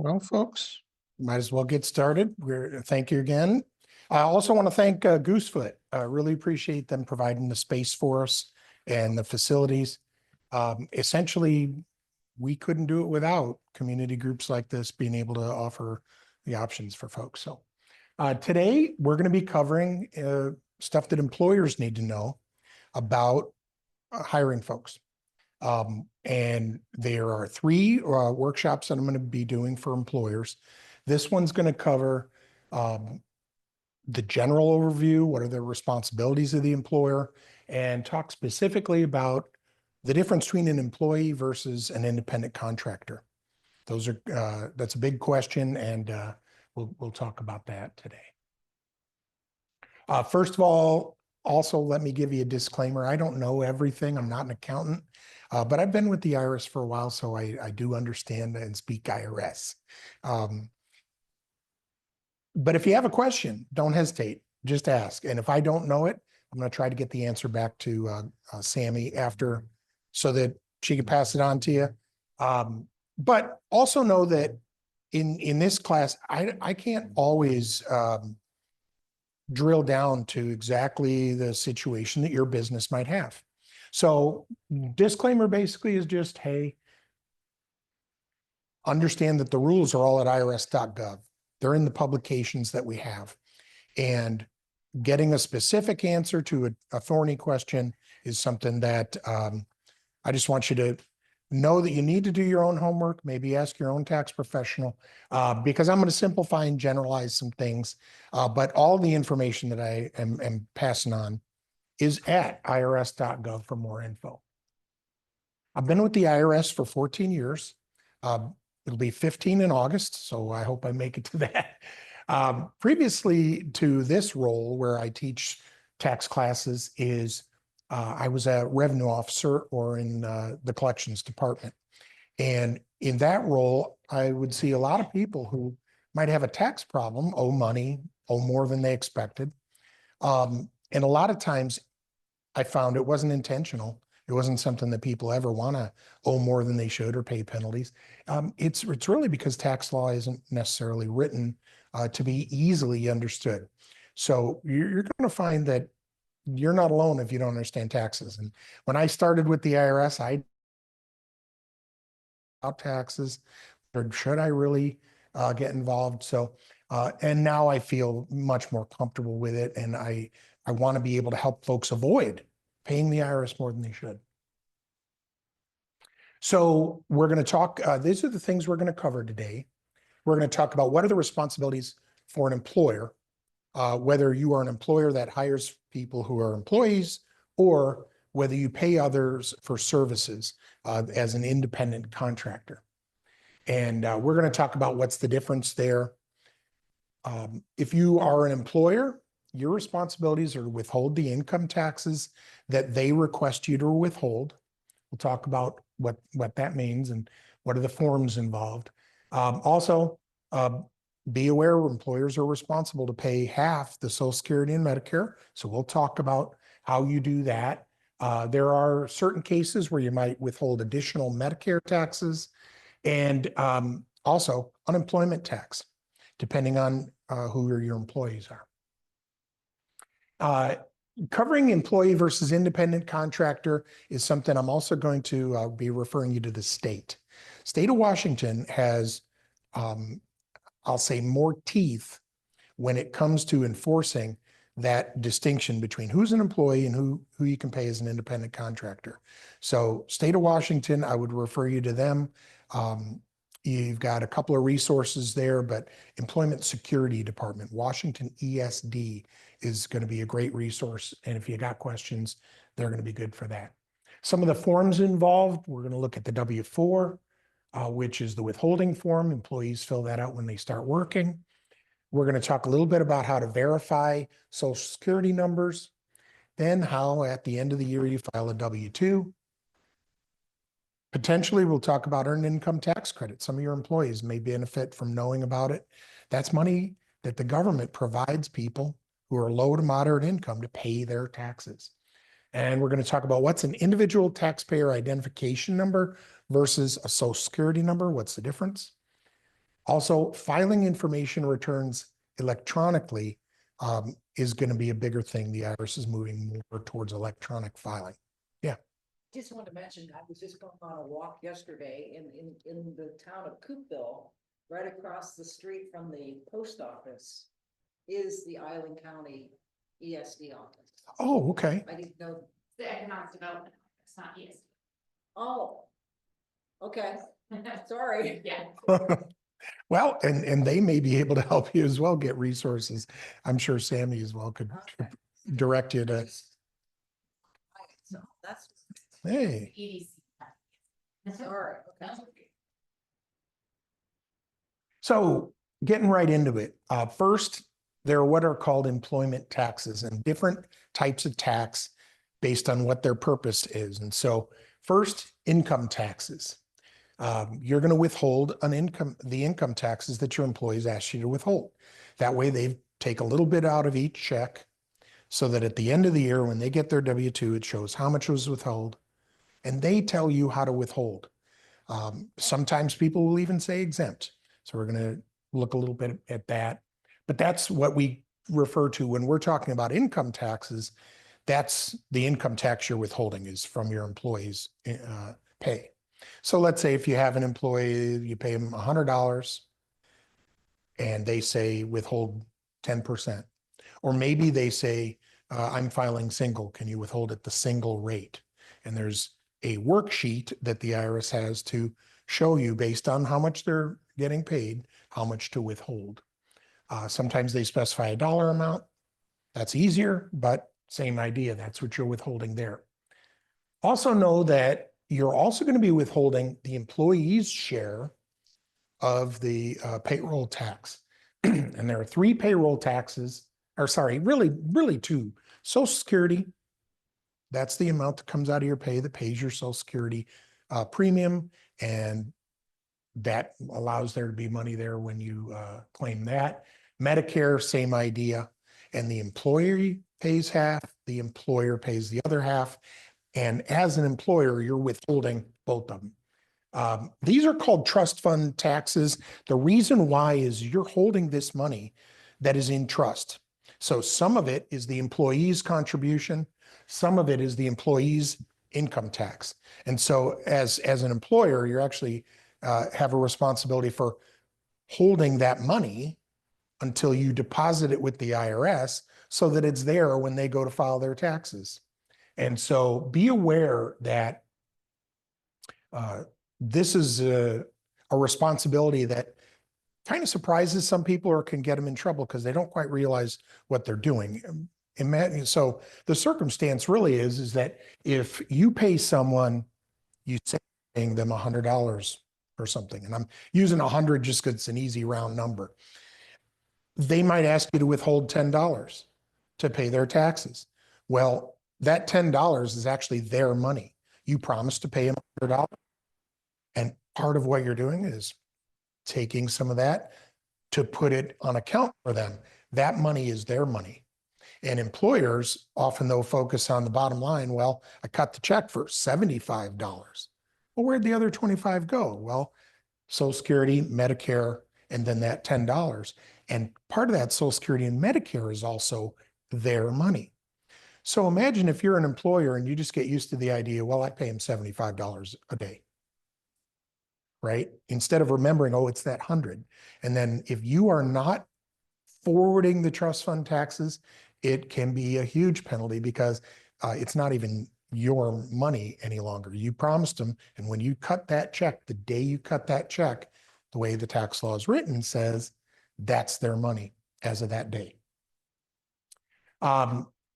Well, folks, might as well get started. Thank you again. I also want to thank Goosefoot. I really appreciate them providing the space for us and the facilities. Essentially, we couldn't do it without community groups like this being able to offer the options for folks. So today we're going to be covering stuff that employers need to know about hiring folks. And there are three workshops that I'm going to be doing for employers. This one's going to cover the general overview, what are the responsibilities of the employer, and talk specifically about the difference between an employee versus an independent contractor. Those are that's a big question, and we'll talk about that today. First of all, also let me give you a disclaimer. I don't know everything. I'm not an accountant. But I've been with the IRS for a while, so I do understand and speak IRS. But if you have a question, don't hesitate, just ask. And if I don't know it, I'm going to try to get the answer back to Sami after so that she can pass it on to you. But also know that in this class, I can't always drill down to exactly the situation that your business might have. So disclaimer basically is just, hey, understand that the rules are all at irs.gov. They're in the publications that we have. And getting a specific answer to a thorny question is something that I just want you to know that you need to do your own homework, maybe ask your own tax professional, because I'm going to simplify and generalize some things. But all the information that I am passing on is at irs.gov for more info. I've been with the IRS for 14 years. It'll be 15 in August, so I hope I make it to that. Previously to this role where I teach tax classes I was a revenue officer or in the collections department. And in that role, I would see a lot of people who might have a tax problem, owe money, owe more than they expected. And a lot of times I found it wasn't intentional. It wasn't something that people ever want to owe more than they should or pay penalties. It's really because tax law isn't necessarily written to be easily understood. So you're going to find that you're not alone if you don't understand taxes. And when I started with the IRS, I about taxes, or should I really get involved? So, and now I feel much more comfortable with it, and I want to be able to help folks avoid paying the IRS more than they should. So we're going to talk, these are the things we're going to cover today. We're going to talk about what are the responsibilities for an employer, whether you are an employer that hires people who are employees or whether you pay others for services as an independent contractor. And we're going to talk about what's the difference there. If you are an employer, your responsibilities are to withhold the income taxes that they request you to withhold. We'll talk about what that means and what are the forms involved. Also, be aware employers are responsible to pay half the Social Security and Medicare. So we'll talk about how you do that. There are certain cases where you might withhold additional Medicare taxes and also unemployment tax, depending on who your employees are. Covering employee versus independent contractor is something I'm also going to be referring you to the state. State of Washington has, I'll say, more teeth when it comes to enforcing that distinction between who's an employee and who you can pay as an independent contractor. So state of Washington, I would refer you to them. You've got a couple of resources there, but Employment Security Department, Washington ESD is going to be a great resource. And if you got questions, they're going to be good for that. Some of the forms involved, we're going to look at the W-4, which is the withholding form. Employees fill that out when they start working. We're going to talk a little bit about how to verify Social Security numbers, then how at the end of the year you file a W-2. Potentially, we'll talk about earned income tax credit. Some of your employees may benefit from knowing about it. That's money that the government provides people who are low to moderate income to pay their taxes. And we're going to talk about what's an individual taxpayer identification number versus a Social Security number. What's the difference? Also, filing information returns electronically is going to be a bigger thing. The IRS is moving more towards electronic filing. Yeah. Just wanted to mention, I was just going on a walk yesterday in the town of Coopville, right across the street from the post office is the Island County ESD office. Oh, okay. I didn't know. The economic development, it's not ESG. Oh, okay, sorry. Yeah. Well, and they may be able to help you as well get resources. I'm sure Sammy as well could Okay. direct you to, So that's, hey. EDC. sorry, okay. So getting right into it. First, there are what are called employment taxes and different types of tax based on what their purpose is. And so first, income taxes. You're going to withhold the income taxes that your employees ask you to withhold. That way they take a little bit out of each check so that at the end of the year, when they get their W-2, it shows how much was withheld and they tell you how to withhold. Sometimes people will even say exempt. So we're going to look a little bit at that, but that's what we refer to when we're talking about income taxes. That's the income tax you're withholding is from your employees' pay. So let's say if you have an employee, you pay them $100 and they say withhold 10%. Or maybe they say, I'm filing single, can you withhold at the single rate? And there's a worksheet that the IRS has to show you based on how much they're getting paid, how much to withhold. Sometimes they specify a dollar amount. That's easier, but same idea. That's what you're withholding there. Also know that you're also going to be withholding the employee's share of the payroll tax. And there are three payroll taxes, or sorry, really two. Social Security, that's the amount that comes out of your pay that pays your Social Security premium. And that allows there to be money there when you claim that. Medicare, same idea. And the employer pays half, the employer pays the other half. And as an employer, you're withholding both of them. These are called trust fund taxes. The reason why is you're holding this money that is in trust. So some of it is the employee's contribution. Some of it is the employee's income tax. And so as an employer, you're actually have a responsibility for holding that money until you deposit it with the IRS so that it's there when they go to file their taxes. And so be aware that this is a responsibility that kind of surprises some people or can get them in trouble because they don't quite realize what they're doing. So the circumstance really is that if you pay someone, you say paying them $100 or something, and I'm using 100 just because it's an easy round number. They might ask you to withhold $10 to pay their taxes. Well, that $10 is actually their money. You promised to pay them $100. And part of what you're doing is taking some of that to put it on account for them. That money is their money. And employers often though focus on the bottom line. Well, I cut the check for $75. Well, where'd the other 25 go? Well, Social Security, Medicare, and then that $10. And part of that Social Security and Medicare is also their money. So imagine if you're an employer and you just get used to the idea, well, I pay him $75 a day, right? Instead of remembering, oh, it's that 100. And then if you are not forwarding the trust fund taxes, it can be a huge penalty because it's not even your money any longer. You promised them. And when you cut that check, the day you cut that check, the way the tax law is written says that's their money as of that day.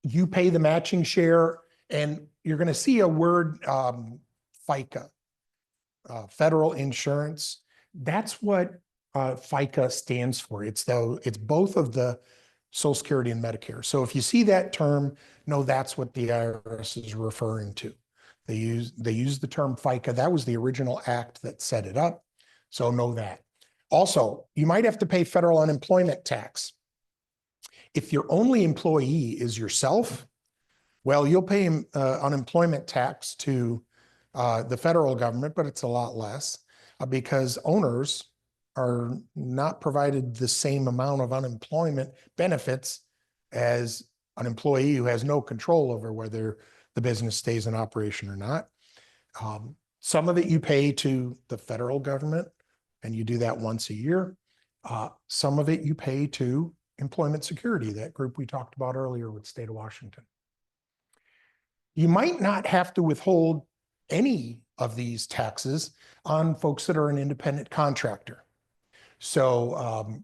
You pay the matching share, and you're going to see a word FICA, federal insurance. That's what FICA stands for. It's both of the Social Security and Medicare. So if you see that term, know that's what the IRS is referring to. They use the term FICA. That was the original act that set it up. So know that. Also, you might have to pay federal unemployment tax. If your only employee is yourself, well, you'll pay unemployment tax to the federal government, but it's a lot less because owners are not provided the same amount of unemployment benefits as an employee who has no control over whether the business stays in operation or not. Some of it you pay to the federal government, and you do that once a year. Some of it you pay to employment security, that group we talked about earlier with the state of Washington. You might not have to withhold any of these taxes on folks that are an independent contractor. So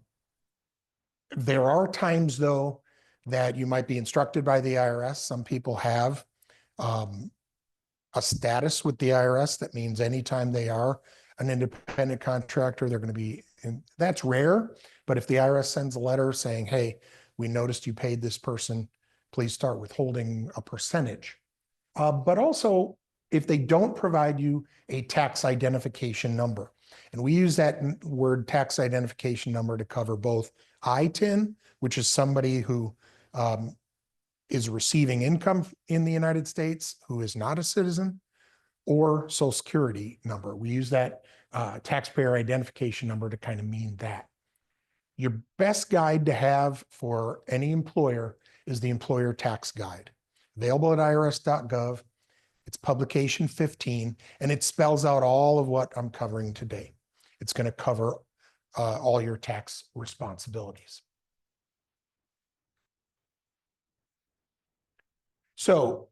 there are times, though, that you might be instructed by the IRS. Some people have a status with the IRS that means anytime they are an independent contractor, they're going to be, and that's rare. But if the IRS sends a letter saying, hey, we noticed you paid this person, please start withholding a percentage. But also, if they don't provide you a tax identification number, and we use that word tax identification number to cover both ITIN, which is somebody who is receiving income in the United States who is not a citizen, or Social Security number. We use that taxpayer identification number to kind of mean that. Your best guide to have for any employer is the employer tax guide, available at irs.gov. It's publication 15, and it spells out all of what I'm covering today. It's going to cover all your tax responsibilities. So,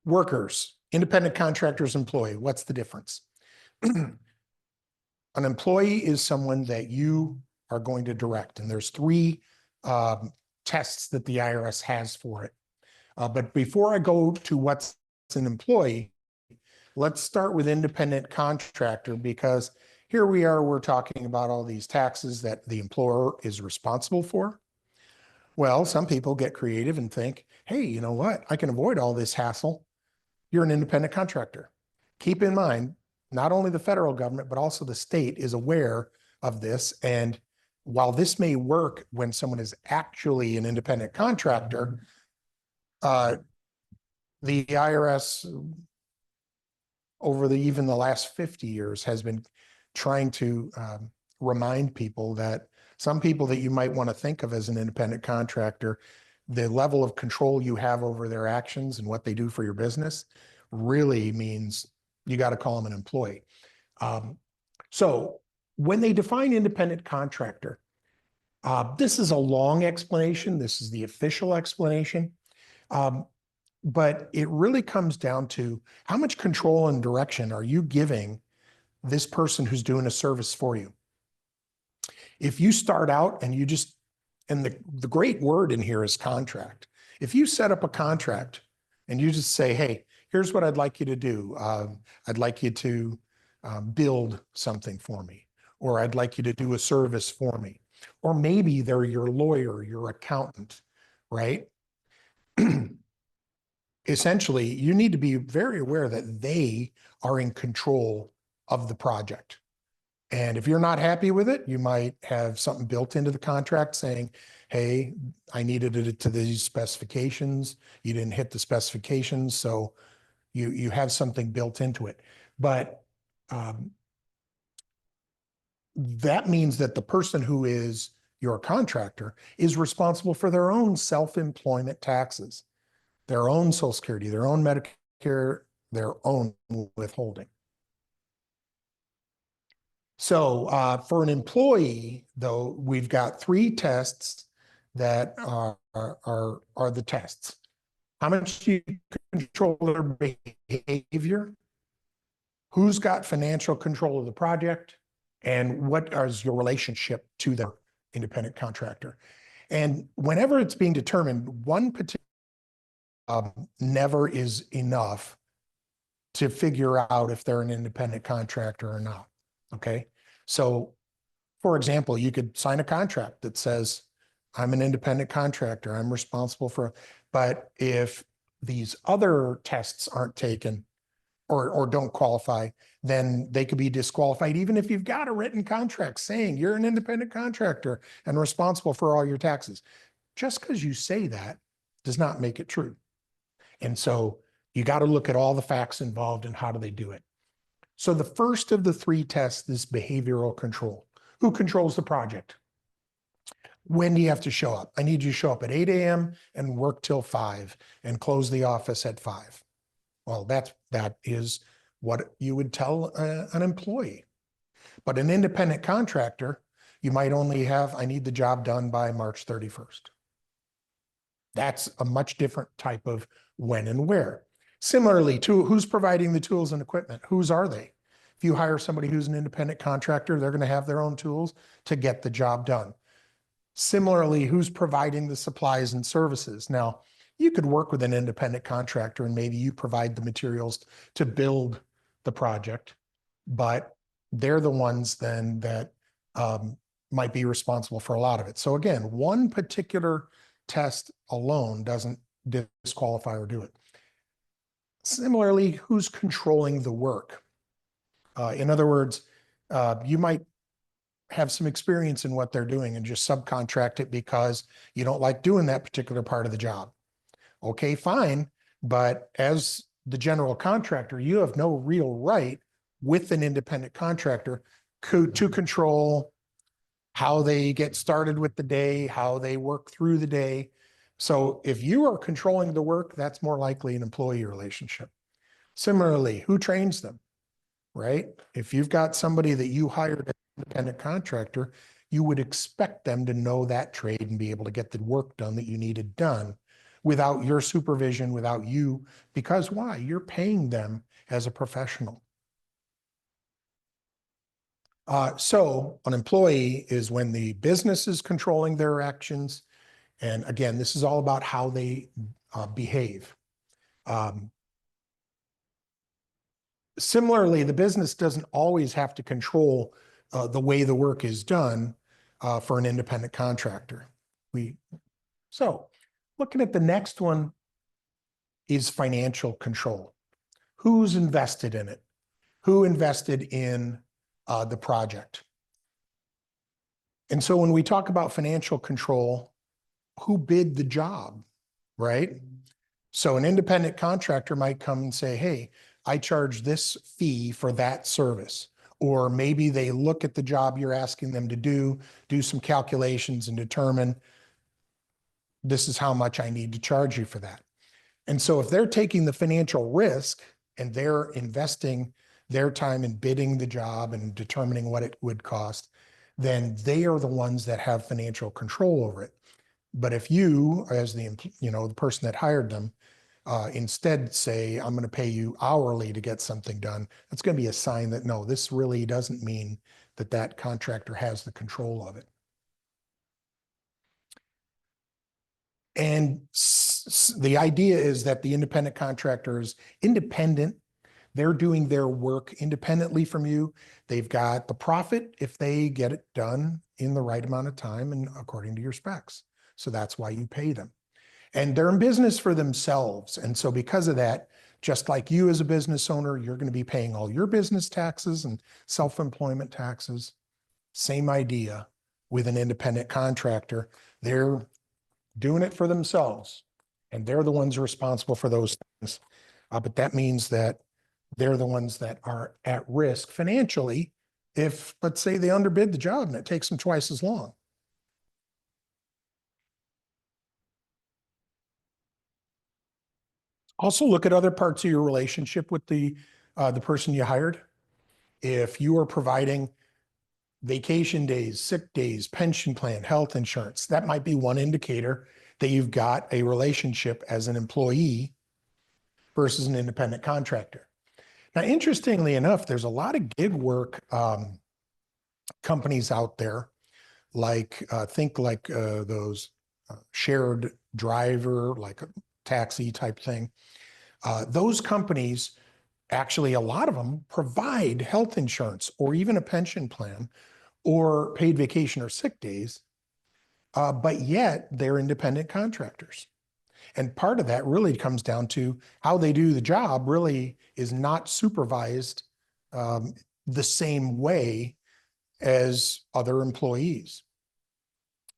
workers, independent contractors, employee, what's the difference? An employee is someone that you are going to direct, and there's three tests that the IRS has for it. But before I go to what's an employee, let's start with independent contractor, because here we are, we're talking about all these taxes that the employer is responsible for. Well, some people get creative and think, hey, you know what? I can avoid all this hassle. You're an independent contractor. Keep in mind, not only the federal government, but also the state is aware of this. And while this may work when someone is actually an independent contractor, the IRS over even the last 50 years has been trying to remind people that some people that you might want to think of as an independent contractor, the level of control you have over their actions and what they do for your business really means you got to call them an employee. So when they define independent contractor, this is a long explanation. This is the official explanation. But it really comes down to how much control and direction are you giving this person who's doing a service for you? If you start out and you just, and the great word in here is contract. If you set up a contract and you just say, hey, here's what I'd like you to do. I'd like you to build something for me, or I'd like you to do a service for me. Or maybe they're your lawyer, your accountant, right? Essentially, you need to be very aware that they are in control of the project. And if you're not happy with it, you might have something built into the contract saying, hey, I needed it to these specifications. You didn't hit the specifications, so you have something built into it. But that means that the person who is your contractor is responsible for their own self-employment taxes, their own Social Security, their own Medicare, their own withholding. So for an employee, though, we've got three tests that are the tests. How much do you control their behavior? Who's got financial control of the project? And what is your relationship to the independent contractor? And whenever it's being determined, one particular never is enough to figure out if they're an independent contractor or not. Okay. So for example, you could sign a contract that says, I'm an independent contractor, I'm responsible for, but if these other tests aren't taken or don't qualify, then they could be disqualified, even if you've got a written contract saying you're an independent contractor and responsible for all your taxes. Just because you say that does not make it true. And so you got to look at all the facts involved and how do they do it. So the first of the three tests is behavioral control. Who controls the project? When do you have to show up? I need you to show up at 8 a.m. and work till 5 and close the office at 5. Well, that is what you would tell an employee. But an independent contractor, you might only have, I need the job done by March 31st. That's a much different type of when and where. Similarly, to who's providing the tools and equipment? Whose are they? If you hire somebody who's an independent contractor, they're going to have their own tools to get the job done. Similarly, who's providing the supplies and services? Now, you could work with an independent contractor and maybe you provide the materials to build the project, but they're the ones then that might be responsible for a lot of it. So again, one particular test alone doesn't disqualify or do it. Similarly, who's controlling the work? In other words, you might have some experience in what they're doing and just subcontract it because you don't like doing that particular part of the job. Okay, fine. But as the general contractor, you have no real right with an independent contractor to control how they get started with the day, how they work through the day. So if you are controlling the work, that's more likely an employee relationship. Similarly, who trains them, right? If you've got somebody that you hired as an independent contractor, you would expect them to know that trade and be able to get the work done that you needed done without your supervision, without you, because why? You're paying them as a professional. So an employee is when the business is controlling their actions. And again, this is all about how they behave. Similarly, the business doesn't always have to control the way the work is done for an independent contractor. So looking at the next one is financial control. Who's invested in it? Who invested in the project? And so when we talk about financial control, who bid the job, right? So an independent contractor might come and say, hey, I charge this fee for that service. Or maybe they look at the job you're asking them to do some calculations and determine this is how much I need to charge you for that. And so if they're taking the financial risk and they're investing their time in bidding the job and determining what it would cost, then they are the ones that have financial control over it. But if you, as the person that hired them, instead say, I'm going to pay you hourly to get something done, that's going to be a sign that no, this really doesn't mean that that contractor has the control of it. And the idea is that the independent contractor is independent. They're doing their work independently from you. They've got the profit if they get it done in the right amount of time and according to your specs. So that's why you pay them. And they're in business for themselves. And so because of that, just like you as a business owner, you're going to be paying all your business taxes and self-employment taxes. Same idea with an independent contractor. They're doing it for themselves and they're the ones responsible for those things. But that means that they're the ones that are at risk financially if, let's say, they underbid the job and it takes them twice as long. Also look at other parts of your relationship with the person you hired. If you are providing vacation days, sick days, pension plan, health insurance, that might be one indicator that you've got a relationship as an employee versus an independent contractor. Now, interestingly enough, there's a lot of gig work companies out there, like think like those shared driver, like a taxi type thing. Those companies, actually, a lot of them provide health insurance or even a pension plan or paid vacation or sick days, but yet they're independent contractors. And part of that really comes down to how they do the job really is not supervised the same way as other employees.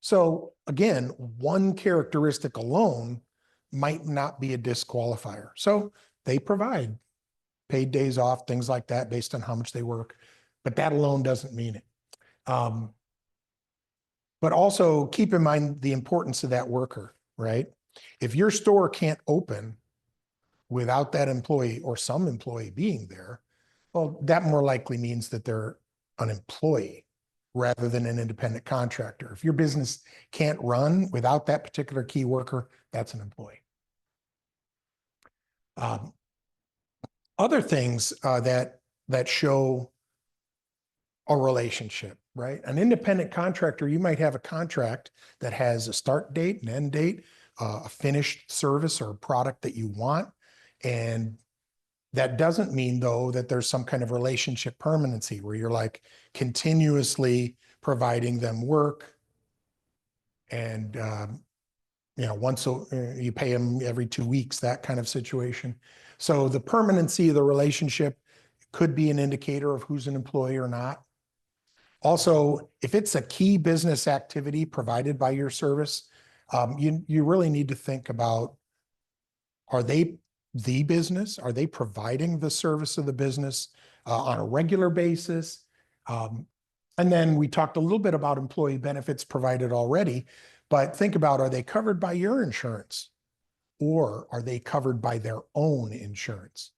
So again, one characteristic alone might not be a disqualifier. So they provide paid days off, things like that, based on how much they work. But that alone doesn't mean it. But also keep in mind the importance of that worker, right? If your store can't open without that employee or some employee being there, well, that more likely means that they're an employee rather than an independent contractor. If your business can't run without that particular key worker, that's an employee. Other things that show a relationship, right? An independent contractor, you might have a contract that has a start date, an end date, a finished service or product that you want. And that doesn't mean, though, that there's some kind of relationship permanency where you're like continuously providing them work. And, once you pay them every 2 weeks, that kind of situation. So the permanency of the relationship could be an indicator of who's an employee or not. Also, if it's a key business activity provided by your service, you really need to think about, are they the business? Are they providing the service of the business on a regular basis? And then we talked a little bit about employee benefits provided already, but think about, are they covered by your insurance or are they covered by their own insurance?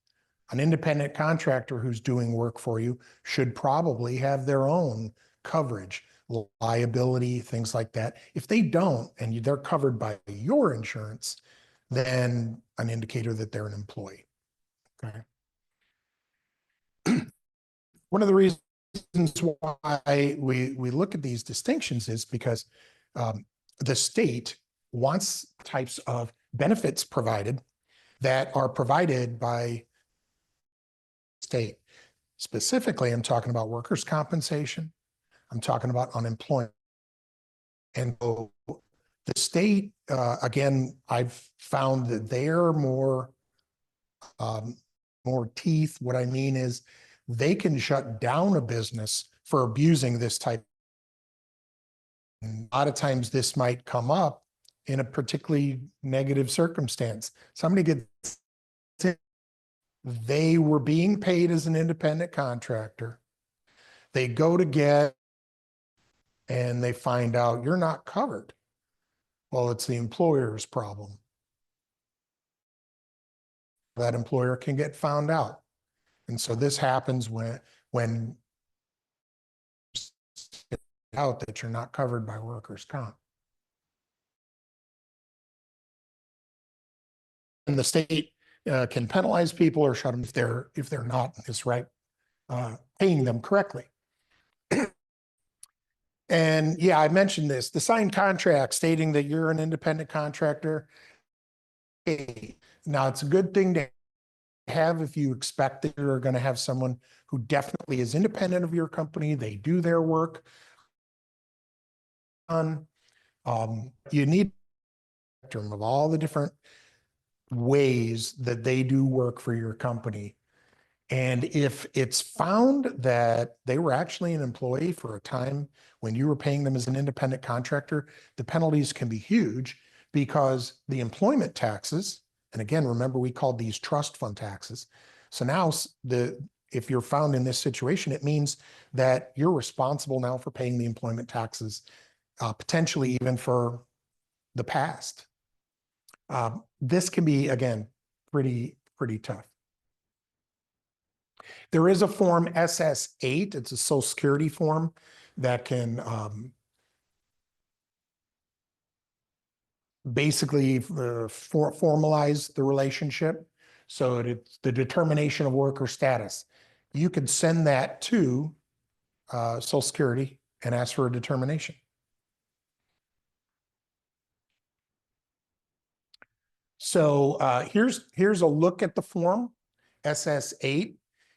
An independent contractor who's doing work for you should probably have their own coverage, liability, things like that. If they don't, and they're covered by your insurance, then an indicator that they're an employee. Okay. One of the reasons why we look at these distinctions is because the state wants types of benefits provided that are provided by state. Specifically, I'm talking about workers' compensation. I'm talking about unemployment. And so the state, again, I've found that they're more teeth. What I mean is they can shut down a business for abusing this type. And a lot of times this might come up in a particularly negative circumstance. Somebody gets, they were being paid as an independent contractor. They go to get, and they find out you're not covered. Well, it's the employer's problem. That employer can get found out. And so this happens when out that you're not covered by workers' comp. And the state can penalize people or shut them if they're not this right, paying them correctly. And yeah, I mentioned this, the signed contract stating that you're an independent contractor. Hey, now it's a good thing to have if you expect that you're going to have someone who definitely is independent of your company. They do their work. You need of all the different ways that they do work for your company. And if it's found that they were actually an employee for a time when you were paying them as an independent contractor, the penalties can be huge because the employment taxes, and again, remember we called these trust fund taxes. So now if you're found in this situation, it means that you're responsible now for paying the employment taxes, potentially even for the past. This can be, again, pretty tough. There is a form SS8, it's a Social Security form that can basically formalize the relationship. So it's the determination of worker status. You could send that to Social Security and ask for a determination. So here's a look at the form SS8.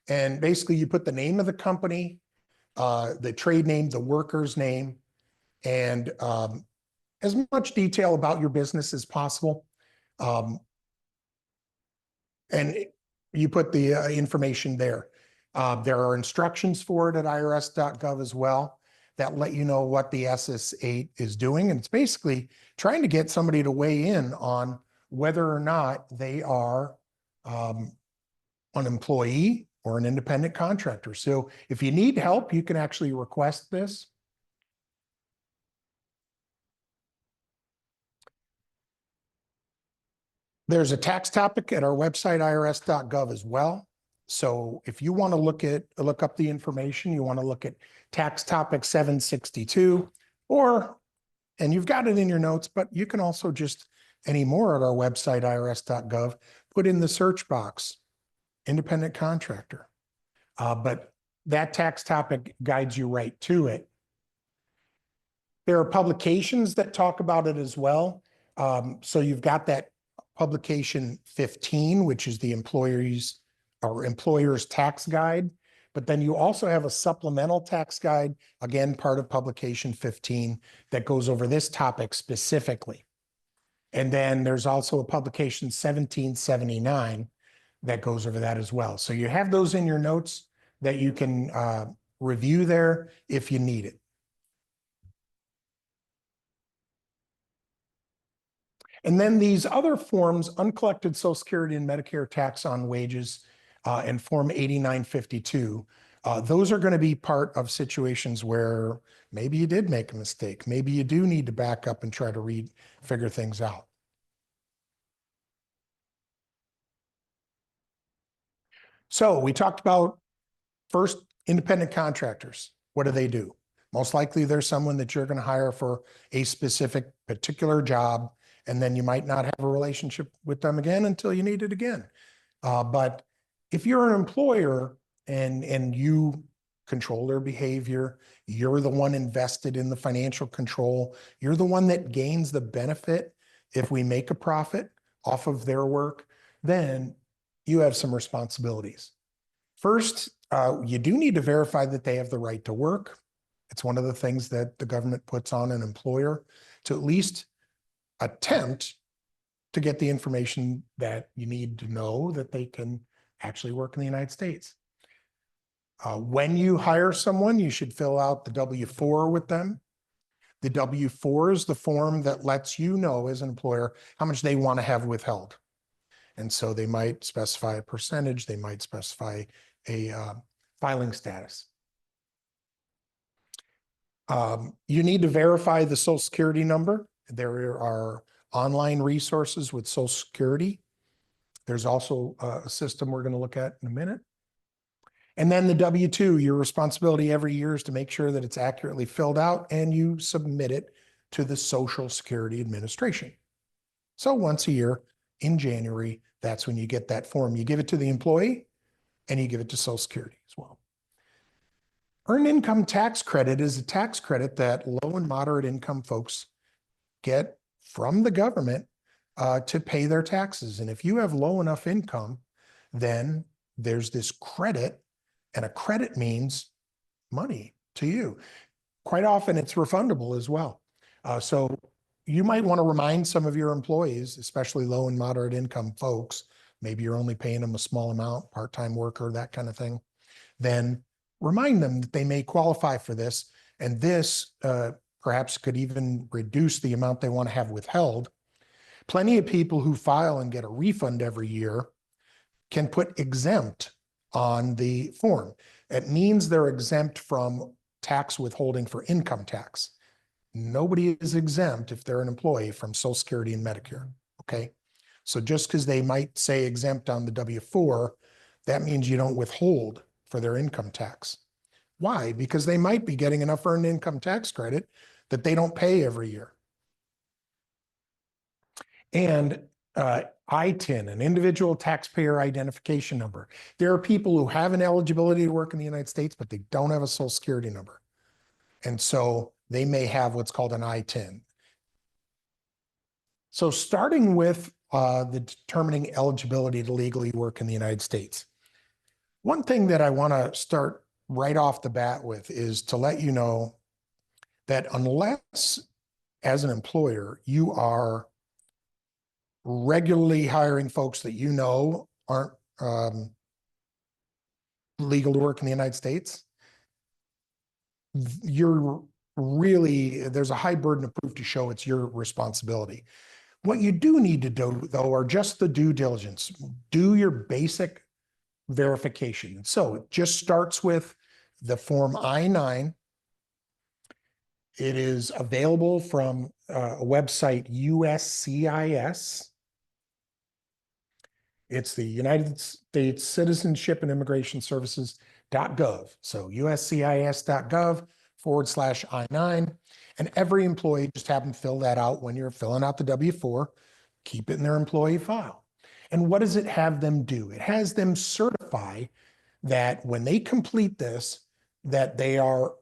And basically you put the name of the company, the trade name, the worker's name, and as much detail about your business as possible. And you put the information there. There are instructions for it at irs.gov as well that let you know what the SS8 is doing. And it's basically trying to get somebody to weigh in on whether or not they are an employee or an independent contractor. So if you need help, you can actually request this. There's a tax topic at our website, irs.gov as well. So if you want to look up the information, you want to look at tax topic 762, and you've got it in your notes, but you can also just anymore at our website, irs.gov, put in the search box, independent contractor. But that tax topic guides you right to it. There are publications that talk about it as well. So you've got that publication 15, which is the employer's tax guide. But then you also have a supplemental tax guide, again, part of publication 15, that goes over this topic specifically. And then there's also a publication 1779 that goes over that as well. So you have those in your notes that you can review there if you need it. And then these other forms, uncollected Social Security and Medicare tax on wages, and Form 8952, those are going to be part of situations where maybe you did make a mistake. Maybe you do need to back up and try to figure things out. So we talked about first, independent contractors. What do? Most likely there's someone that you're going to hire for a specific particular job, and then you might not have a relationship with them again until you need it again. But if you're an employer and you control their behavior, you're the one invested in the financial control, you're the one that gains the benefit if we make a profit off of their work, then you have some responsibilities. First, you do need to verify that they have the right to work. It's one of the things that the government puts on an employer to at least attempt to get the information that you need to know that they can actually work in the United States. When you hire someone, you should fill out the W-4 with them. The W-4 is the form that lets you know as an employer how much they want to have withheld. And so they might specify a percentage, they might specify a filing status. You need to verify the Social Security number. There are online resources with Social Security. There's also a system we're going to look at in a minute. And then the W-2, your responsibility every year is to make sure that it's accurately filled out and you submit it to the Social Security Administration. So once a year in January, that's when you get that form. You give it to the employee and you give it to Social Security as well. Earned income tax credit is a tax credit that low and moderate income folks get from the government to pay their taxes. And if you have low enough income, then there's this credit, and a credit means money to you. Quite often it's refundable as well. So you might want to remind some of your employees, especially low and moderate income folks, maybe you're only paying them a small amount, part-time worker, that kind of thing, then remind them that they may qualify for this. And this perhaps could even reduce the amount they want to have withheld. Plenty of people who file and get a refund every year can put exempt on the form. It means they're exempt from tax withholding for income tax. Nobody is exempt if they're an employee from Social Security and Medicare, okay? So just because they might say exempt on the W-4, that means you don't withhold for their income tax. Why? Because they might be getting enough earned income tax credit that they don't pay every year. And ITIN, an individual taxpayer identification number. There are people who have an eligibility to work in the United States, but they don't have a Social Security number. And so they may have what's called an ITIN. So starting with the determining eligibility to legally work in the United States. One thing that I want to start right off the bat with is to let you know that unless as an employer you are regularly hiring folks that you know aren't legal to work in the United States, there's a high burden of proof to show it's your responsibility. What you do need to do, though, are just the due diligence. Do your basic verification. So it just starts with the Form I-9. It is available from a website, USCIS. It's the United States Citizenship and Immigration Services.gov. So USCIS.gov/I-9. And every employee, just have them fill that out when you're filling out the W-4, keep it in their employee file. And what does it have them do? It has them certify that when they complete this, that they are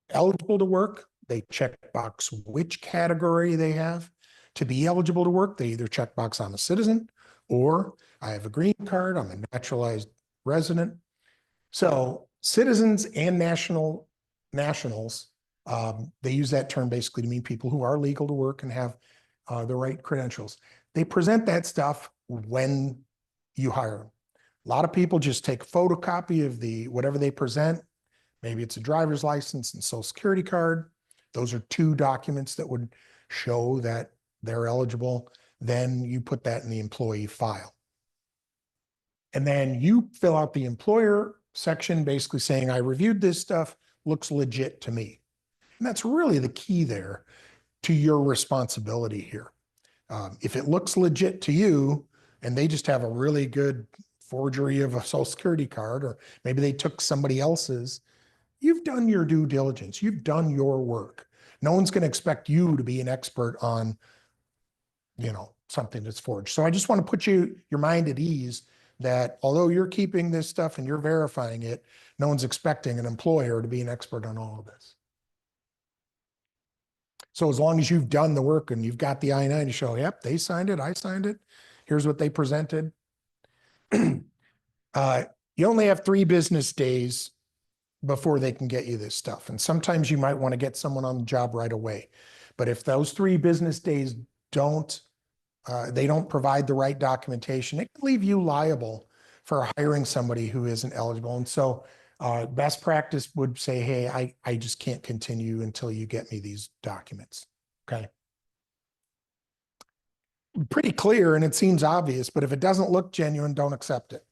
eligible to work. They check box which category they have. To be eligible to work, they either check box I'm a citizen or I have a green card, I'm a naturalized resident. So citizens and nationals, they use that term basically to mean people who are legal to work and have the right credentials. They present that stuff when you hire them. A lot of people just take a photocopy of whatever they present. Maybe it's a driver's license and social security card. Those are two documents that would show that they're eligible. Then you put that in the employee file. And then you fill out the employer section, basically saying, I reviewed this stuff, looks legit to me. And that's really the key there to your responsibility here. If it looks legit to you and they just have a really good forgery of a social security card, or maybe they took somebody else's, you've done your due diligence. You've done your work. No one's going to expect you to be an expert on, something that's forged. So I just want to put your mind at ease that although you're keeping this stuff and you're verifying it, no one's expecting an employer to be an expert on all of this. So as long as you've done the work and you've got the I-9 to show, yep, they signed it, I signed it, here's what they presented. You only have 3 business days before they can get you this stuff. And sometimes you might want to get someone on the job right away. But if those 3 business days they don't provide the right documentation, it can leave you liable for hiring somebody who isn't eligible. And so best practice would say, hey, I just can't continue until you get me these documents. Okay. Pretty clear, and it seems obvious, but if it doesn't look genuine, don't accept it.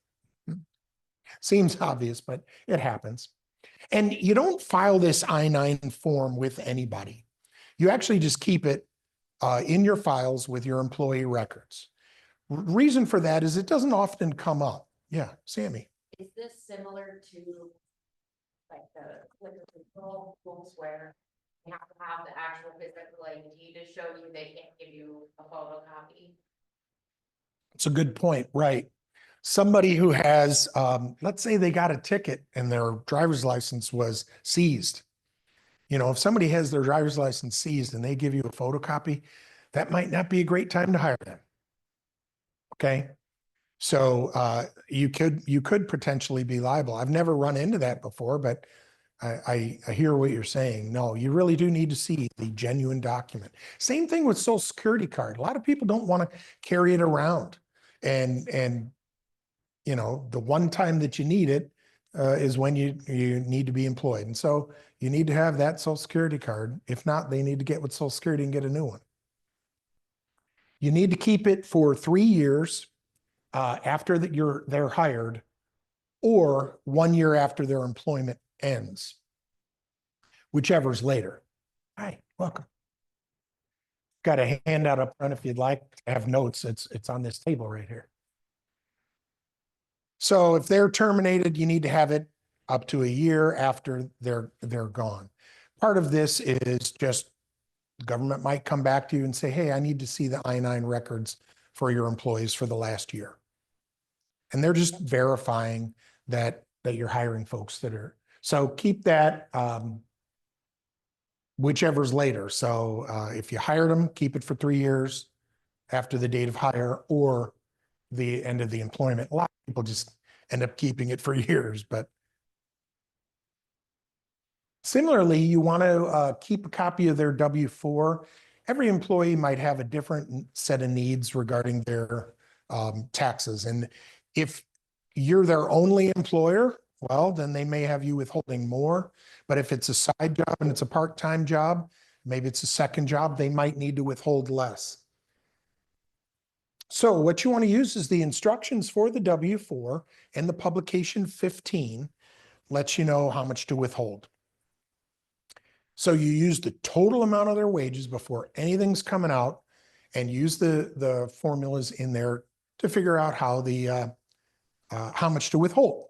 Seems obvious, but it happens. And you don't file this I-9 form with anybody. You actually just keep it in your files with your employee records. Reason for that is it doesn't often come up. Yeah, Sammy. Is this similar to like the liquor control rules where you have to have the actual physical ID to show you they can't give you a photocopy? It's a good point, right? Somebody who has, let's say they got a ticket and their driver's license was seized. If somebody has their driver's license seized and they give you a photocopy, that might not be a great time to hire them. Okay. So you could potentially be liable. I've never run into that before, but I hear what you're saying. No, you really do need to see the genuine document. Same thing with social security card. A lot of people don't want to carry it around. And the one time that you need it is when you need to be employed. And so you need to have that social security card. If not, they need to get with social security and get a new one. You need to keep it for 3 years after they're hired, or 1 year after their employment ends, whichever's later. Hi, welcome. Got a handout up front if you'd like to have notes. It's on this table right here. So if they're terminated, you need to have it up to a year after they're gone. Part of this is just the government might come back to you and say, hey, I need to see the I-9 records for your employees for the last year. And they're just verifying that you're hiring folks that are, so keep that whichever's later. So if you hired them, keep it for 3 years after the date of hire or the end of the employment. A lot of people just end up keeping it for years, but similarly, you want to keep a copy of their W-4. Every employee might have a different set of needs regarding their taxes. And if you're their only employer, well, then they may have you withholding more. But if it's a side job and it's a part-time job, maybe it's a second job, they might need to withhold less. So what you want to use is the instructions for the W-4, and the publication 15 lets you know how much to withhold. So you use the total amount of their wages before anything's coming out, and use the formulas in there to figure out how much to withhold.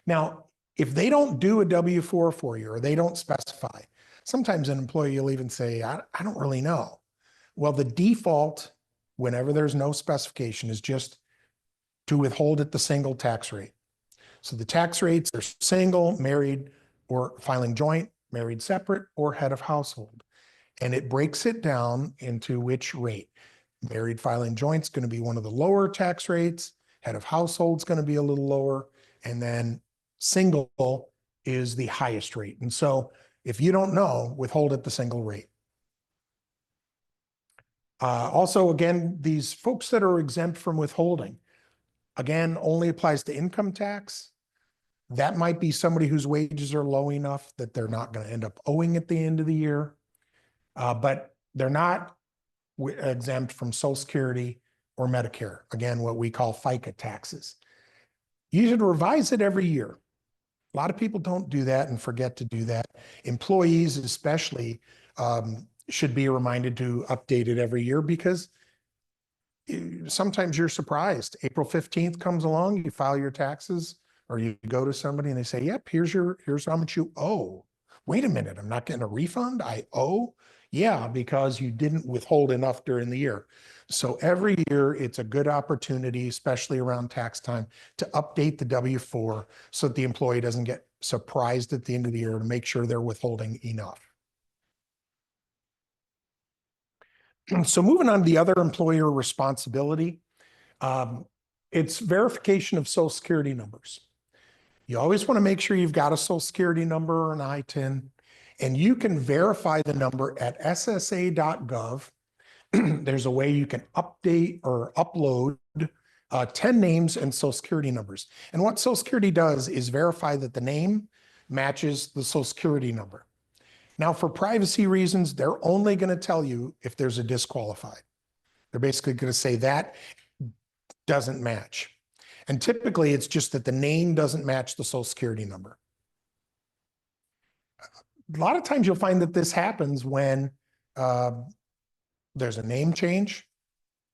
Now, if they don't do a W-4 for you, or they don't specify, sometimes an employee will even say, I don't really know. Well, the default, whenever there's no specification, is just to withhold at the single tax rate. So the tax rates are single, married, or filing joint, married separate, or head of household. And it breaks it down into which rate. Married filing joint's going to be one of the lower tax rates, head of household's going to be a little lower, and then single is the highest rate. And so if you don't know, withhold at the single rate. Also, again, these folks that are exempt from withholding, again, only applies to income tax. That might be somebody whose wages are low enough that they're not going to end up owing at the end of the year. But they're not exempt from Social Security or Medicare. Again, what we call FICA taxes. You should revise it every year. A lot of people don't do that and forget to do that. Employees especially should be reminded to update it every year, because sometimes you're surprised. April 15th comes along, you file your taxes, or you go to somebody and they say, yep, here's how much you owe. Wait a minute, I'm not getting a refund? I owe? Yeah, because you didn't withhold enough during the year. So every year it's a good opportunity, especially around tax time, to update the W-4 so that the employee doesn't get surprised at the end of the year, to make sure they're withholding enough. So moving on to the other employer responsibility, it's verification of Social Security numbers. You always want to make sure you've got a Social Security number or an I-10, and you can verify the number at ssa.gov. There's a way you can update or upload 10 names and Social Security numbers. And what Social Security does is verify that the name matches the Social Security number. Now, for privacy reasons, they're only going to tell you if there's a disqualified. They're basically going to say that doesn't match. And typically it's just that the name doesn't match the Social Security number. A lot of times you'll find that this happens when there's a name change.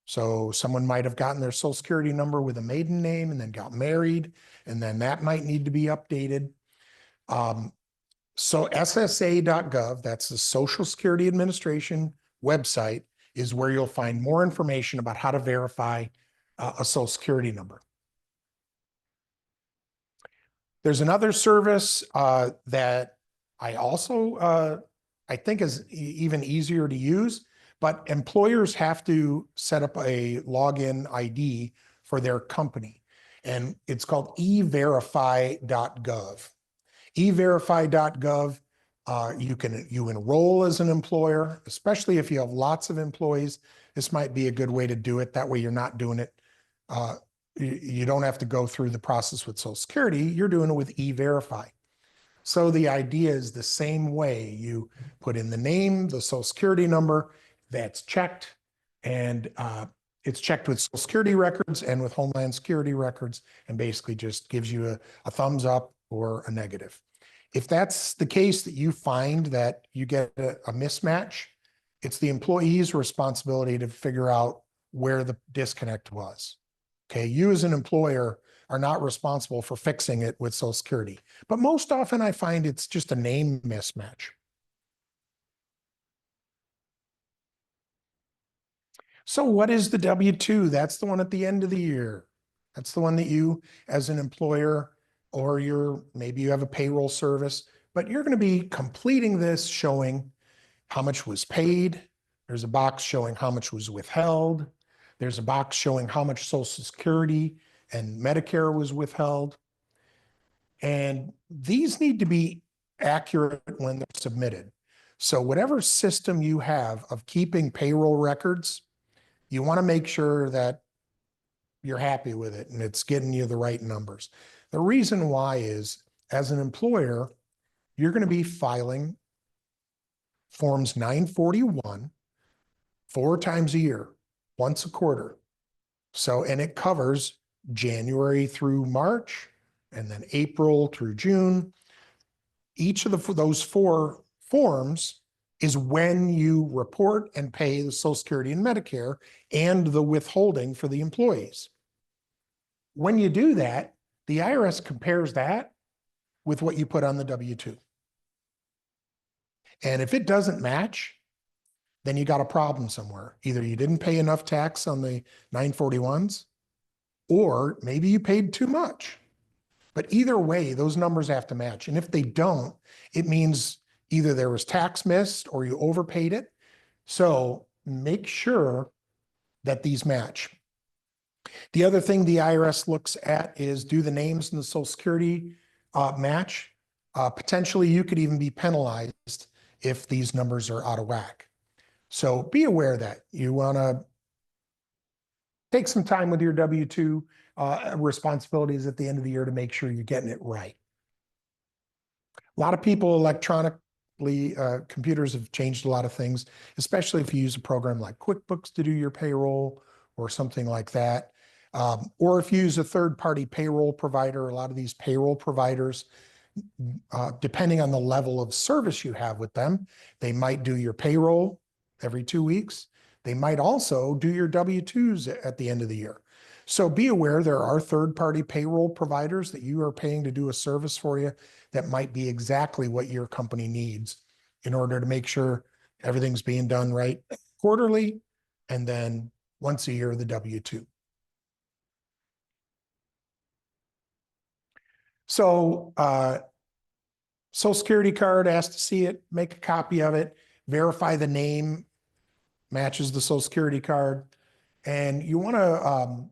So someone might have gotten their Social Security number with a maiden name and then got married, and then that might need to be updated. So ssa.gov, that's the Social Security Administration website, is where you'll find more information about how to verify a Social Security number. There's another service that I also I think is even easier to use, but employers have to set up a login ID for their company, and it's called everify.gov. Everify.gov, you enroll as an employer, especially if you have lots of employees. This might be a good way to do it. That way you're not doing it. You don't have to go through the process with Social Security. You're doing it with E-Verify. So the idea is the same way. You put in the name, the Social Security number, that's checked, and it's checked with Social Security records and with Homeland Security records, and basically just gives you a thumbs up or a negative. If that's the case, that you find that you get a mismatch, it's the employee's responsibility to figure out where the disconnect was. Okay, you as an employer are not responsible for fixing it with Social Security, but most often I find it's just a name mismatch. So what is the W-2? That's the one at the end of the year. That's the one that you, as an employer, or maybe you have a payroll service, but you're going to be completing this showing how much was paid. There's a box showing how much was withheld. There's a box showing how much Social Security and Medicare was withheld. And these need to be accurate when they're submitted. So whatever system you have of keeping payroll records, you want to make sure that you're happy with it and it's getting you the right numbers. The reason why is, as an employer, you're going to be filing Forms 941 4 times a year, once a quarter. So, and it covers January through March and then April through June. Each of those 4 forms is when you report and pay the Social Security and Medicare and the withholding for the employees. When you do that, the IRS compares that with what you put on the W-2. And if it doesn't match, then you got a problem somewhere. Either you didn't pay enough tax on the 941s, or maybe you paid too much. But either way, those numbers have to match. And if they don't, it means either there was tax missed or you overpaid it. So make sure that these match. The other thing the IRS looks at is, do the names in the Social Security match? Potentially, you could even be penalized if these numbers are out of whack. So be aware that you want to take some time with your W-2 responsibilities at the end of the year to make sure you're getting it right. A lot of people electronically, computers have changed a lot of things, especially if you use a program like QuickBooks to do your payroll or something like that. Or if you use a third-party payroll provider, a lot of these payroll providers, depending on the level of service you have with them, they might do your payroll every 2 weeks. They might also do your W-2s at the end of the year. So be aware there are third-party payroll providers that you are paying to do a service for you that might be exactly what your company needs in order to make sure everything's being done right quarterly, and then once a year, the W-2. So Social Security card, asked to see it, make a copy of it, verify the name matches the Social Security card. And you want to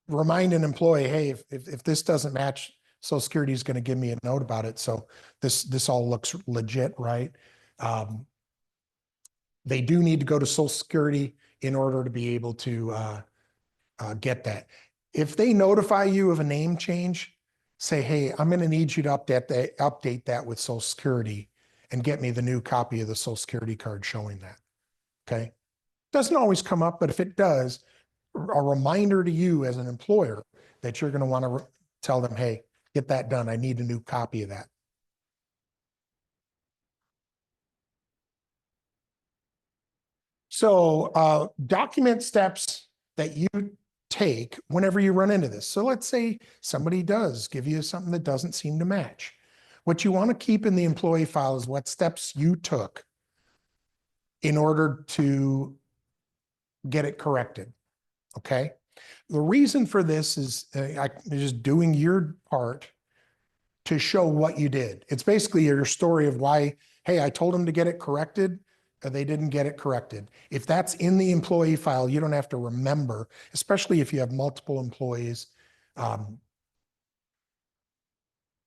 remind an employee, hey, if this doesn't match, Social Security is going to give me a note about it. So this all looks legit, right? They do need to go to Social Security in order to be able to get that. If they notify you of a name change, say, hey, I'm going to need you to update that with Social Security and get me the new copy of the Social Security card showing that. Okay. Doesn't always come up, but if it does, a reminder to you as an employer that you're going to want to tell them, hey, get that done. I need a new copy of that. So document steps that you take whenever you run into this. So let's say somebody does give you something that doesn't seem to match. What you want to keep in the employee file is what steps you took in order to get it corrected. Okay. The reason for this is just doing your part to show what you did. It's basically your story of why, hey, I told them to get it corrected. They didn't get it corrected. If that's in the employee file, you don't have to remember, especially if you have multiple employees.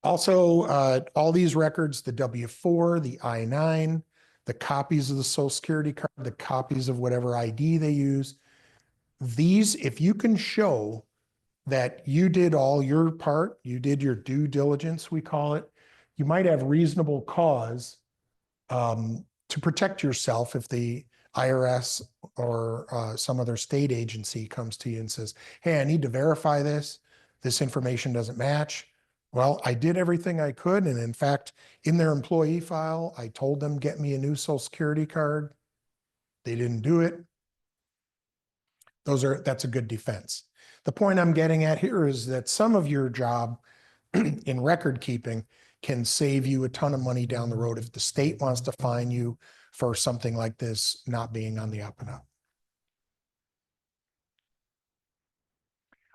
Also, all these records, the W-4, the I-9, the copies of the Social Security card, the copies of whatever ID they use. These, if you can show that you did all your part, you did your due diligence, we call it, you might have reasonable cause to protect yourself if the IRS or some other state agency comes to you and says, hey, I need to verify this. This information doesn't match. Well, I did everything I could. And in fact, in their employee file, I told them, get me a new Social Security card. They didn't do it. That's a good defense. The point I'm getting at here is that some of your job in record keeping can save you a ton of money down the road if the state wants to fine you for something like this not being on the up and up.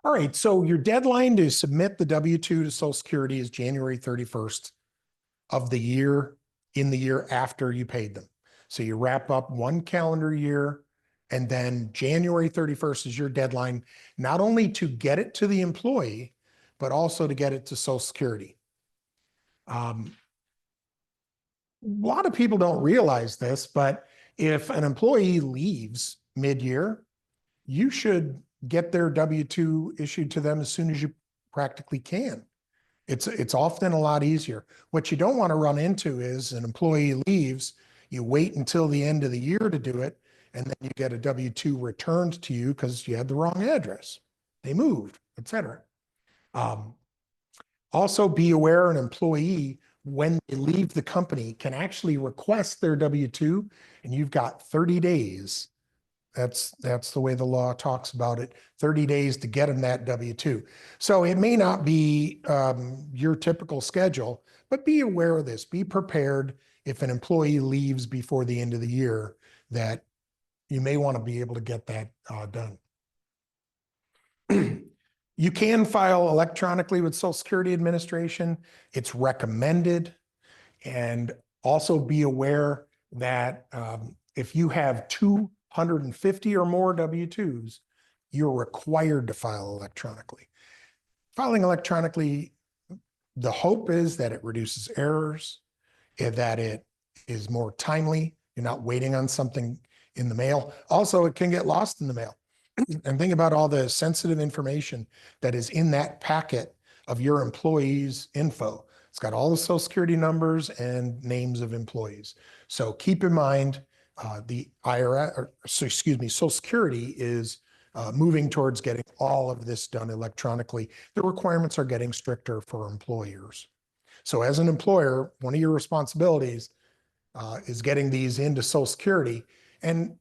All right, so your deadline to submit the W-2 to Social Security is January 31st of the year, in the year after you paid them. So you wrap up one calendar year, and then January 31st is your deadline, not only to get it to the employee, but also to get it to Social Security. A lot of people don't realize this, but if an employee leaves mid-year, you should get their W-2 issued to them as soon as you practically can. It's often a lot easier. What you don't want to run into is an employee leaves, you wait until the end of the year to do it, and then you get a W-2 returned to you because you had the wrong address. They moved, et cetera. Also be aware an employee, when they leave the company, can actually request their W-2, and you've got 30 days. That's the way the law talks about it, 30 days to get them that W-2. So it may not be your typical schedule, but be aware of this. Be prepared if an employee leaves before the end of the year, that you may want to be able to get that done. You can file electronically with Social Security Administration. It's recommended. And also be aware that if you have 250 or more W-2s, you're required to file electronically. Filing electronically, the hope is that it reduces errors, that it is more timely. You're not waiting on something in the mail. Also, it can get lost in the mail. And think about all the sensitive information that is in that packet of your employees' info. It's got all the Social Security numbers and names of employees. So keep in mind, the Social Security is moving towards getting all of this done electronically. The requirements are getting stricter for employers. So as an employer, one of your responsibilities is getting these into Social Security. And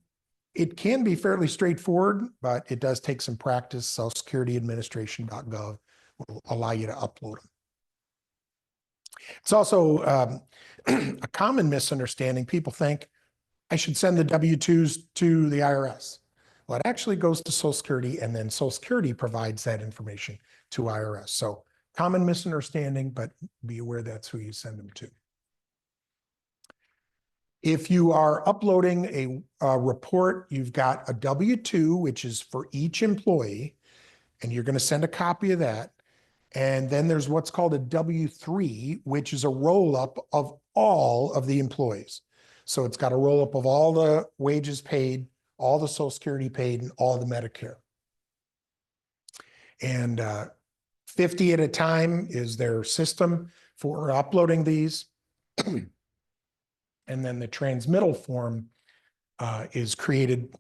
it can be fairly straightforward, but it does take some practice. SocialSecurityAdministration.gov will allow you to upload them. It's also a common misunderstanding. People think I should send the W-2s to the IRS. Well, it actually goes to Social Security, and then Social Security provides that information to IRS. So common misunderstanding, but be aware that's who you send them to. If you are uploading a report, you've got a W-2, which is for each employee, and you're going to send a copy of that. And then there's what's called a W-3, which is a roll-up of all of the employees. So it's got a roll-up of all the wages paid, all the Social Security paid, and all the Medicare. And 50 at a time is their system for uploading these. And then the transmittal form is created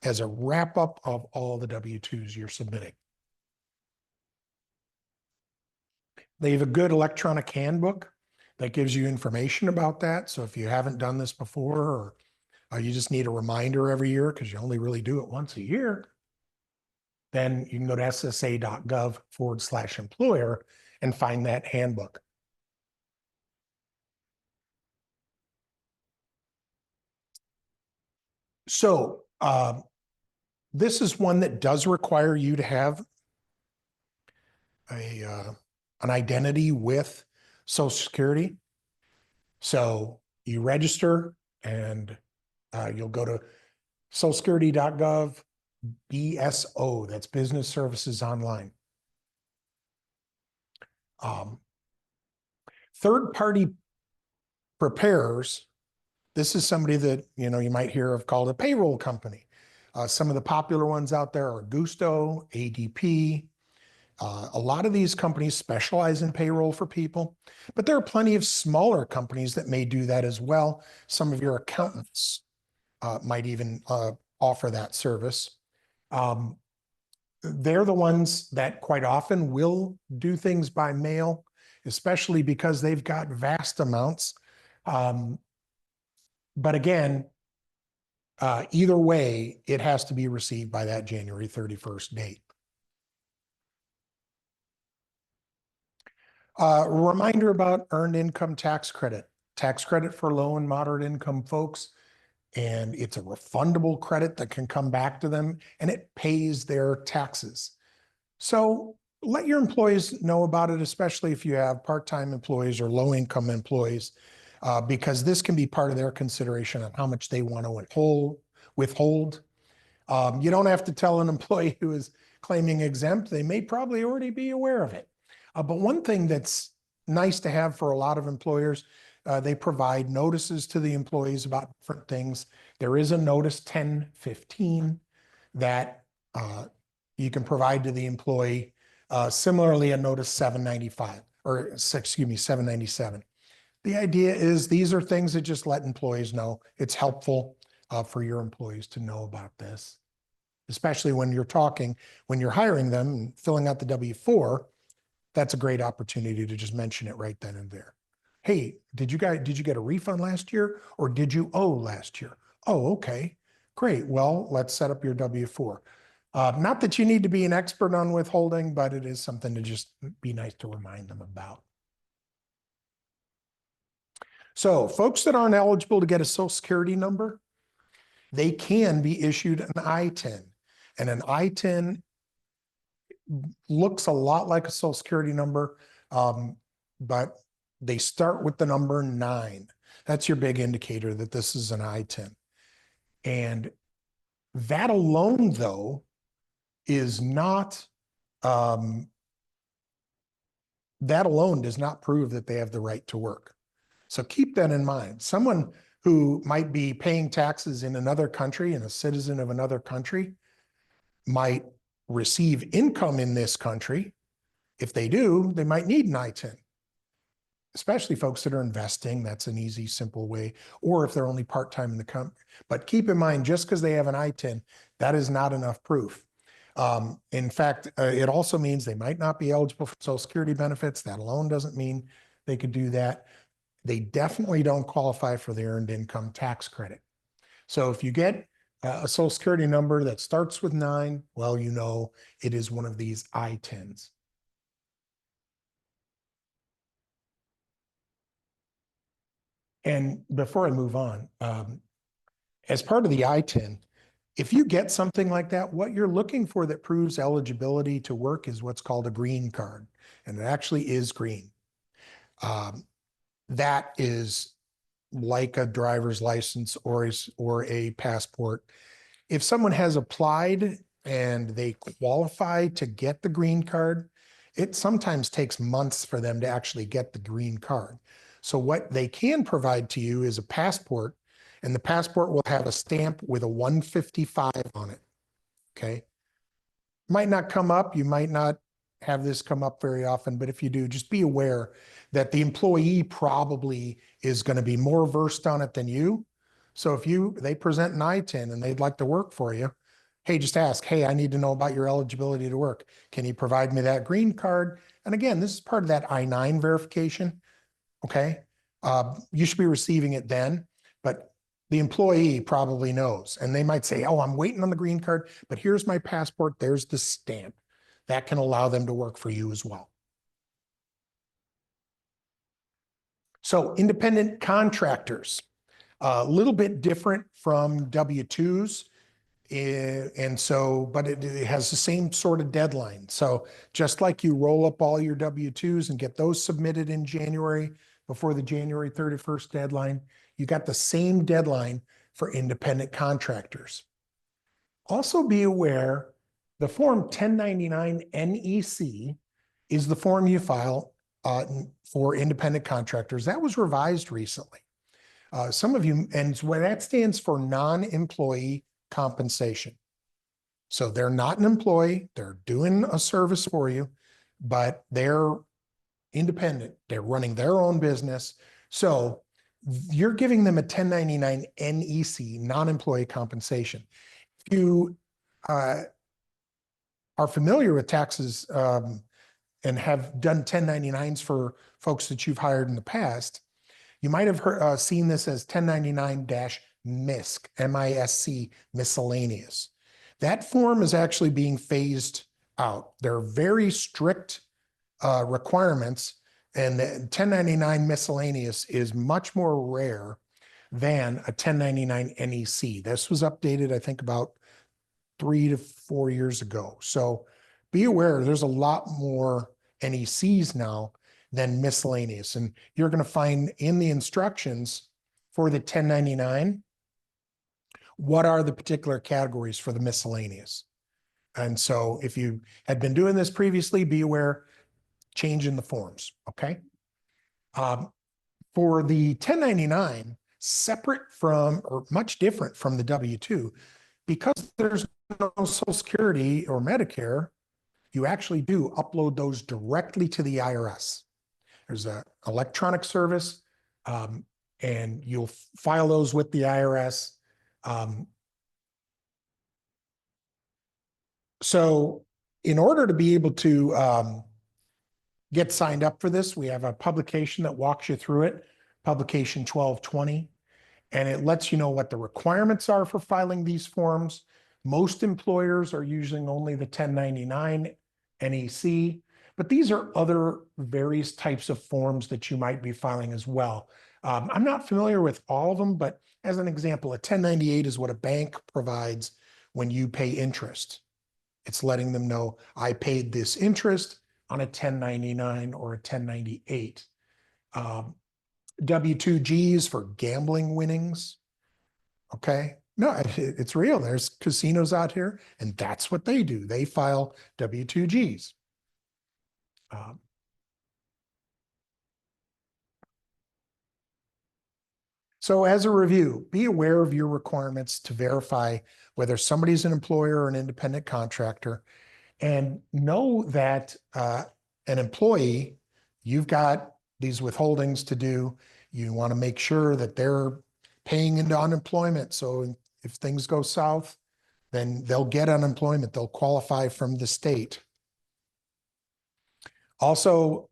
as a wrap-up of all the W-2s you're submitting. They have a good electronic handbook that gives you information about that. So if you haven't done this before, or you just need a reminder every year because you only really do it once a year, then you can go to ssa.gov/employer and find that handbook. So this is one that does require you to have an identity with Social Security. So you register and you'll go to socialsecurity.gov BSO, that's Business Services Online. Third-party preparers, this is somebody that you might hear of called a payroll company. Some of the popular ones out there are Gusto, ADP. A lot of these companies specialize in payroll for people, but there are plenty of smaller companies that may do that as well. Some of your accountants might even offer that service. They're the ones that quite often will do things by mail, especially because they've got vast amounts. But again, either way, it has to be received by that January 31st date. Reminder about earned income tax credit for low and moderate income folks. And it's a refundable credit that can come back to them, and it pays their taxes. So let your employees know about it, especially if you have part-time employees or low-income employees, because this can be part of their consideration on how much they want to withhold. You don't have to tell an employee who is claiming exempt. They may probably already be aware of it. But one thing that's nice to have for a lot of employers, they provide notices to the employees about different things. There is a notice 1015 that you can provide to the employee. Similarly, a notice 797. The idea is these are things that just let employees know. It's helpful. for your employees to know about this, especially when you're hiring them and filling out the W-4. That's a great opportunity to just mention it right then and there. Hey, did you get a refund last year, or did you owe last year? Oh, okay, great. Well, let's set up your W-4. Not that you need to be an expert on withholding, but it is something to just be nice to remind them about. So folks that aren't eligible to get a Social Security number, they can be issued an I-10. And an I-10 looks a lot like a Social Security number, but they start with the number 9. That's your big indicator that this is an I-10. And that alone, though, is not, that alone does not prove that they have the right to work. So keep that in mind. Someone who might be paying taxes in another country and a citizen of another country might receive income in this country. If they do, they might need an I-10, especially folks that are investing. That's an easy, simple way, or if they're only part-time in the company. But keep in mind, just because they have an I-10, that is not enough proof. In fact, it also means they might not be eligible for Social Security benefits. That alone doesn't mean they could do that. They definitely don't qualify for the earned income tax credit. So if you get a Social Security number that starts with 9, well, you know it is one of these I-10s. And before I move on, as part of the I-10, if you get something like that, what you're looking for that proves eligibility to work is what's called a green card. And it actually is green. That is like a driver's license or a passport. If someone has applied and they qualify to get the green card, it sometimes takes months for them to actually get the green card. So what they can provide to you is a passport, and the passport will have a stamp with a 155 on it. Okay. Might not come up. You might not have this come up very often, but if you do, just be aware that the employee probably is going to be more versed on it than you. So if they present an I-10 and they'd like to work for you, hey, just ask, hey, I need to know about your eligibility to work. Can you provide me that green card? And again, this is part of that I-9 verification. Okay. You should be receiving it then, but the employee probably knows, and they might say, oh, I'm waiting on the green card, but here's my passport. There's the stamp. That can allow them to work for you as well. So independent contractors, a little bit different from W-2s. But it has the same sort of deadline. So just like you roll up all your W-2s and get those submitted in January before the January 31st deadline, you got the same deadline for independent contractors. Also be aware, the form 1099 NEC is the form you file for independent contractors. That was revised recently. Some of you, and what that stands for, non-employee compensation. So they're not an employee, they're doing a service for you, but they're independent. They're running their own business. So you're giving them a 1099 NEC, non-employee compensation. If you are familiar with taxes and have done 1099s for folks that you've hired in the past, you might have seen this as 1099-MISC, M-I-S-C, miscellaneous. That form is actually being phased out. There are very strict requirements, and the 1099 miscellaneous is much more rare than a 1099 NEC. This was updated, I think, about 3 to 4 years ago. So be aware, there's a lot more NECs now than miscellaneous. And you're going to find in the instructions for the 1099, what are the particular categories for the miscellaneous. And so if you had been doing this previously, be aware, change in the forms, okay? For the 1099, separate from, or much different from the W-2, because there's no Social Security or Medicare, you actually do upload those directly to the IRS. There's an electronic service, and you'll file those with the IRS. So in order to be able to get signed up for this, we have a publication that walks you through it, publication 1220. And it lets you know what the requirements are for filing these forms. Most employers are using only the 1099 NEC, but these are other various types of forms that you might be filing as well. I'm not familiar with all of them, but as an example, a 1098 is what a bank provides when you pay interest. It's letting them know I paid this interest on a 1099 or a 1098. W2Gs for gambling winnings. Okay. No, it's real. There's casinos out here, and that's what they do. They file W2Gs. So as a review, be aware of your requirements to verify whether somebody's an employer or an independent contractor, and know that an employee, you've got these withholdings to do. You want to make sure that they're paying into unemployment. So if things go south, then they'll get unemployment. They'll qualify from the state. Also,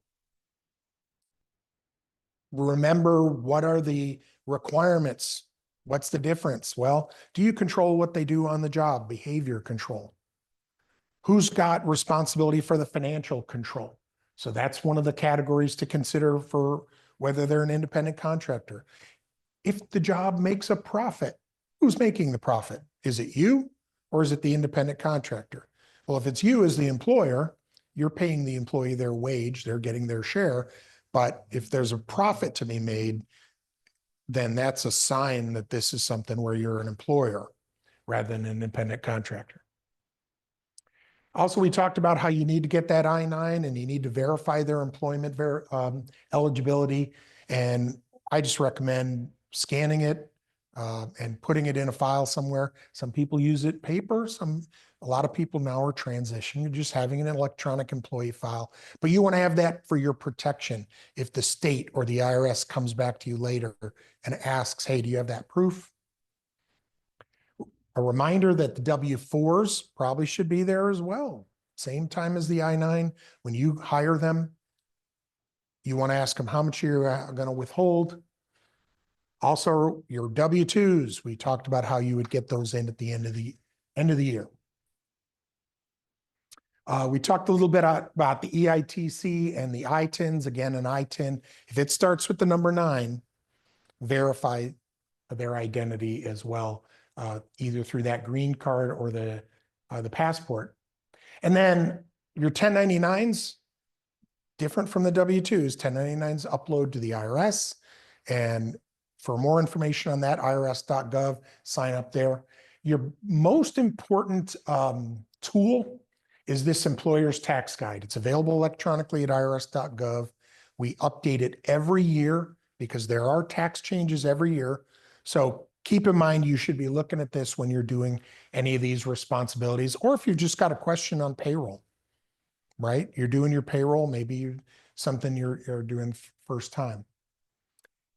remember, what are the requirements? What's the difference? Well, do you control what they do on the job? Behavior control. Who's got responsibility for the financial control? So that's one of the categories to consider for whether they're an independent contractor. If the job makes a profit, who's making the profit? Is it you or is it the independent contractor? Well, if it's you as the employer, you're paying the employee their wage, they're getting their share. But if there's a profit to be made, then that's a sign that this is something where you're an employer rather than an independent contractor. Also, we talked about how you need to get that I-9 and you need to verify their employment eligibility. And I just recommend scanning it and putting it in a file somewhere. Some people use it paper. A lot of people now are transitioning to just having an electronic employee file. But you want to have that for your protection. If the state or the IRS comes back to you later and asks, hey, do you have that proof? A reminder that the W-4s probably should be there as well. Same time as the I-9. When you hire them, you want to ask them how much you're going to withhold. Also, your W-2s. We talked about how you would get those in at the end of the year. We talked a little bit about the EITC and the ITINs. Again, an ITIN, if it starts with the number 9, verify their identity as well, either through that green card or the passport. And then your 1099s, different from the W-2s. 1099s upload to the IRS. And for more information on that, irs.gov, sign up there. Your most important tool is this employer's tax guide. It's available electronically at irs.gov. We update it every year because there are tax changes every year. So keep in mind, you should be looking at this when you're doing any of these responsibilities, or if you've just got a question on payroll, right? You're doing your payroll, maybe something you're doing first time.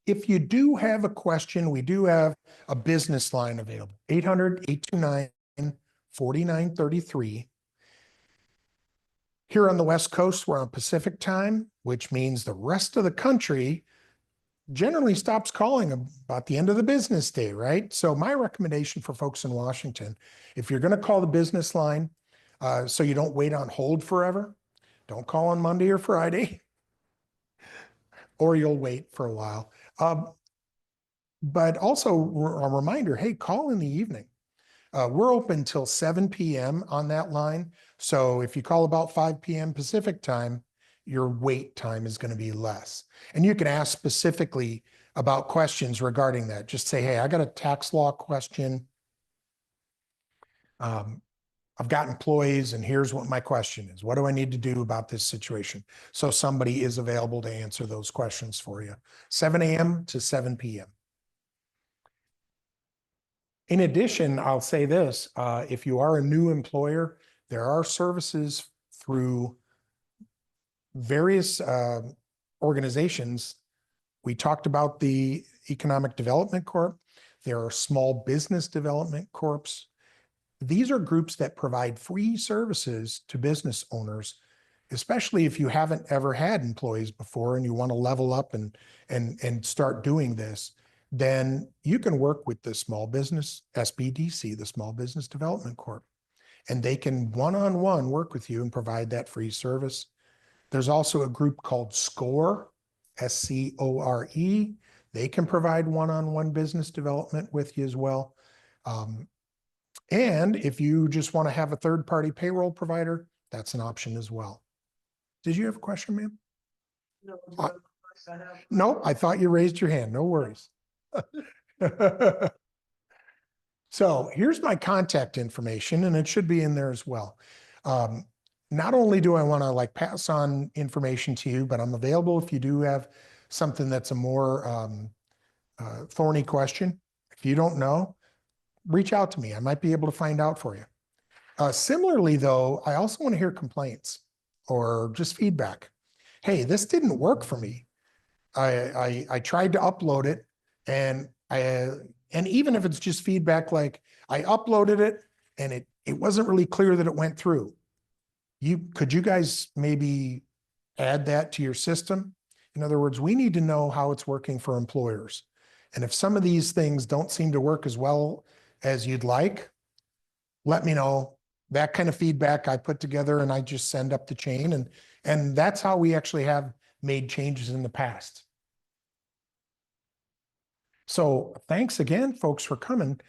If you do have a question, we do have a business line available, 800-829-4933. Here on the West Coast, we're on Pacific time, which means the rest of the country generally stops calling about the end of the business day, right? So my recommendation for folks in Washington, if you're going to call the business line, so you don't wait on hold forever, don't call on Monday or Friday, or you'll wait for a while. But also a reminder, hey, call in the evening. We're open till 7 p.m. on that line. So if you call about 5 p.m. Pacific time, your wait time is going to be less. And you can ask specifically about questions regarding that. Just say, hey, I got a tax law question. I've got employees and here's what my question is. What do I need to do about this situation? So somebody is available to answer those questions for you. 7 a.m. to 7 p.m. In addition, I'll say this, if you are a new employer, there are services through various organizations. We talked about the Economic Development Corp. There are small business development corps. These are groups that provide free services to business owners, especially if you haven't ever had employees before and you want to level up and start doing this, then you can work with the small business SBDC, the Small Business Development Corp, and they can one-on-one work with you and provide that free service. There's also a group called SCORE, SCORE. They can provide one-on-one business development with you as well. And if you just want to have a third-party payroll provider, that's an option as well. Did you have a question, ma'am? No, No, I thought you raised your hand. No worries. So here's my contact information, and it should be in there as well. Not only do I want to like pass on information to you, but I'm available if you do have something that's a more thorny question. If you don't know, reach out to me. I might be able to find out for you. Similarly, though, I also want to hear complaints or just feedback. Hey, this didn't work for me. I tried to upload it, and even if it's just feedback like I uploaded it and it wasn't really clear that it went through. Could you guys maybe add that to your system? In other words, we need to know how it's working for employers. And if some of these things don't seem to work as well as you'd like, let me know. That kind of feedback I put together and I just send up the chain, and that's how we actually have made changes in the past. So thanks again, folks, for coming.